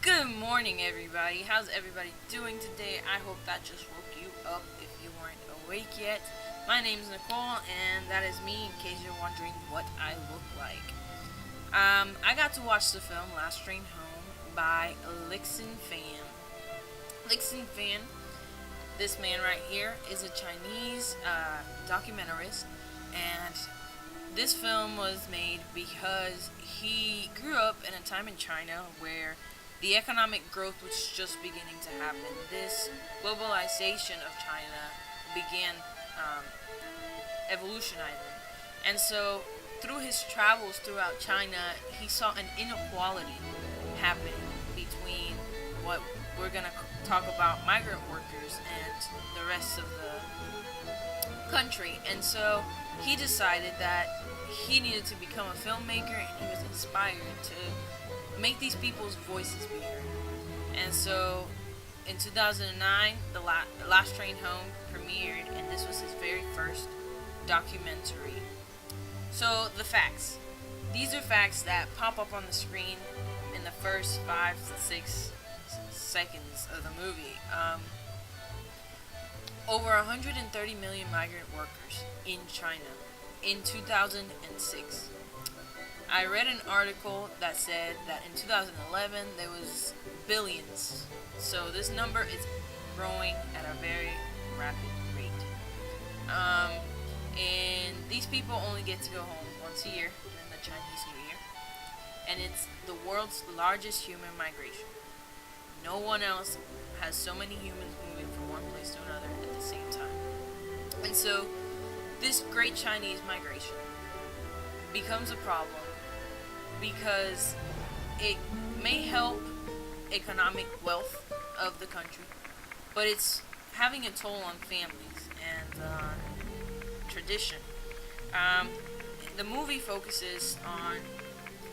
Good morning, everybody. How's everybody doing today? I hope that just woke you up if you weren't awake yet. My name is Nicole, and that is me, in case you're wondering what I look like. I got to watch the film Last Train Home by Lixin Fan. Lixin Fan, this man right here, is a Chinese documentarist, and this film was made because he grew up in a time in China where the economic growth was just beginning to happen. This globalization of China began evolutionizing. And so, through his travels throughout China, he saw an inequality happening between what we're going to talk about migrant workers and the rest of the country. And so, he decided that he needed to become a filmmaker, and he was inspired to make these people's voices be heard. And so in 2009, the Last Train Home premiered, and this was his very first documentary. So the facts. These are facts that pop up on the screen in the first 5 to 6 seconds of the movie. Over 130 million migrant workers in China in 2006. I read an article that said that in 2011 there was billions. So this number is growing at a very rapid rate. And these people only get to go home once a year during the Chinese New Year. And it's the world's largest human migration. No one else has so many humans moving from one place to another at the same time. And so this great Chinese migration becomes a problem because it may help economic wealth of the country, but it's having a toll on families and tradition. The movie focuses on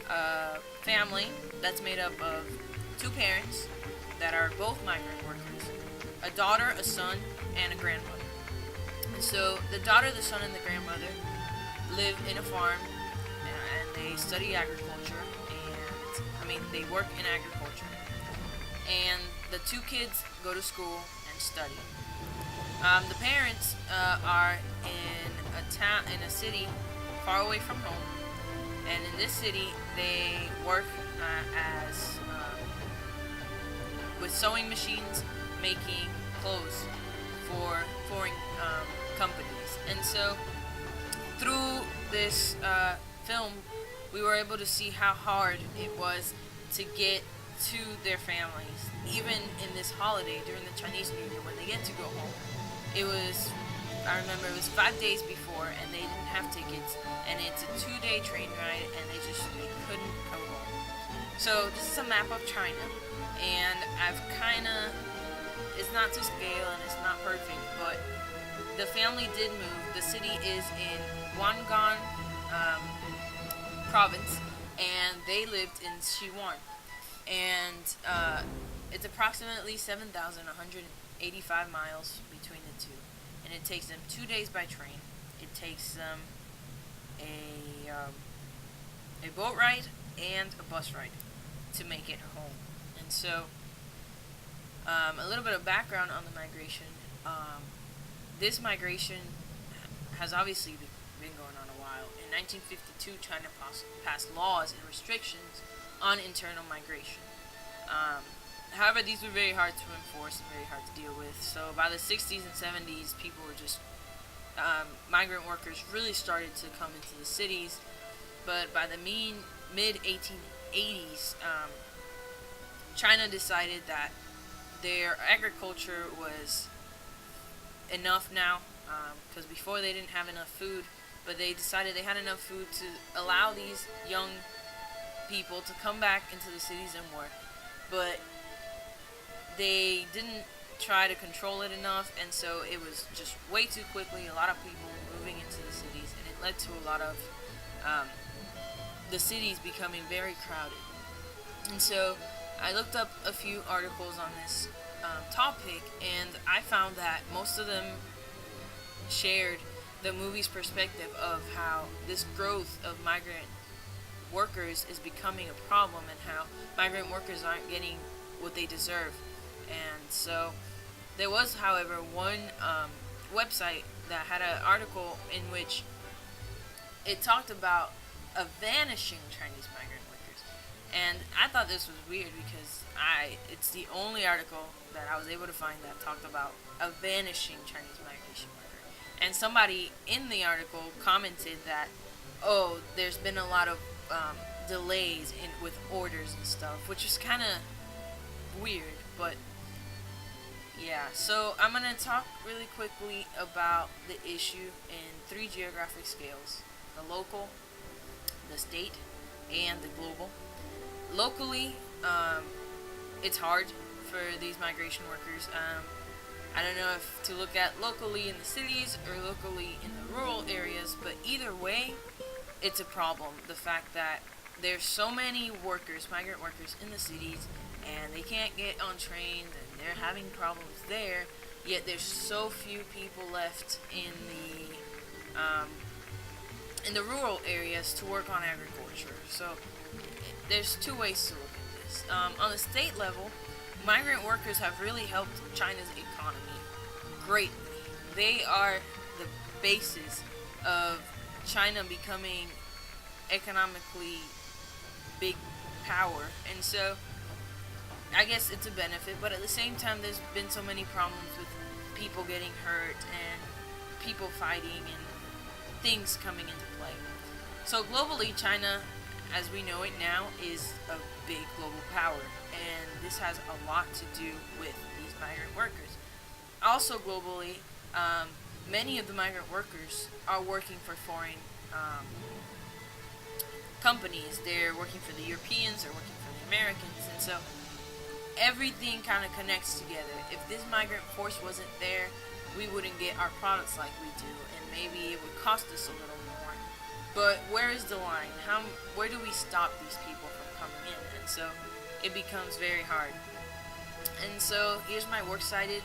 a family that's made up of two parents that are both migrant workers, a daughter, a son, and a grandmother. And so the daughter, the son, and the grandmother live in a farm, and they study agriculture, they work in agriculture. And the two kids go to school and study. The parents are in a city far away from home, and in this city they work as with sewing machines, making clothes for foreign companies. And so through this film, we were able to see how hard it was to get to their families, even in this holiday during the Chinese New Year when they get to go home. I remember it was 5 days before, and they didn't have tickets, and it's a 2-day train ride, and they couldn't come home. So this is a map of China, and it's not to scale and it's not perfect, but the family did move. The city is in Guangdong province, and they lived in Xiwan, and it's approximately 7,185 miles between the two, and it takes them 2 days by train. It takes them a boat ride and a bus ride to make it home. And so a little bit of background on the migration. This migration has obviously been going on a while. In 1952, China passed laws and restrictions on internal migration. However, these were very hard to enforce and very hard to deal with. So by the 60s and 70s, people were just migrant workers really started to come into the cities. But by the mid 1880s, China decided that their agriculture was enough now, because before they didn't have enough food, but they decided they had enough food to allow these young people to come back into the cities and work. But they didn't try to control it enough, and so it was just way too quickly, a lot of people moving into the cities, and it led to a lot of the cities becoming very crowded. And so I looked up a few articles on this topic, and I found that most of them shared the movie's perspective of how this growth of migrant workers is becoming a problem, and how migrant workers aren't getting what they deserve. And so there was, however, one website that had an article in which it talked about a vanishing Chinese migrant workers. And I thought this was weird because it's the only article that I was able to find that talked about a vanishing Chinese migration worker. And somebody in the article commented that, oh, there's been a lot of delays with orders and stuff, which is kind of weird, but yeah. So I'm going to talk really quickly about the issue in 3 geographic scales: the local, the state, and the global. Locally, it's hard for these migration workers. I don't know if to look at locally in the cities or locally in the rural areas, but either way, it's a problem. The fact that there's so many workers, migrant workers in the cities, and they can't get on trains, and they're having problems there, yet there's so few people left in the rural areas to work on agriculture. So there's 2 ways to look at this. On the state level, migrant workers have really helped China's economy greatly. They are the basis of China becoming economically big power, and so I guess it's a benefit. But at the same time, there's been so many problems with people getting hurt and people fighting and things coming into play. So globally, China, as we know it now, is a big global power, and this has a lot to do with these migrant workers. Also globally, many of the migrant workers are working for foreign companies. They're working for the Europeans, they're working for the Americans, and so everything kind of connects together. If this migrant force wasn't there, we wouldn't get our products like we do, and maybe it would cost us a little more. But where is the line? Where do we stop these people from coming in? And so it becomes very hard. And so here's my works cited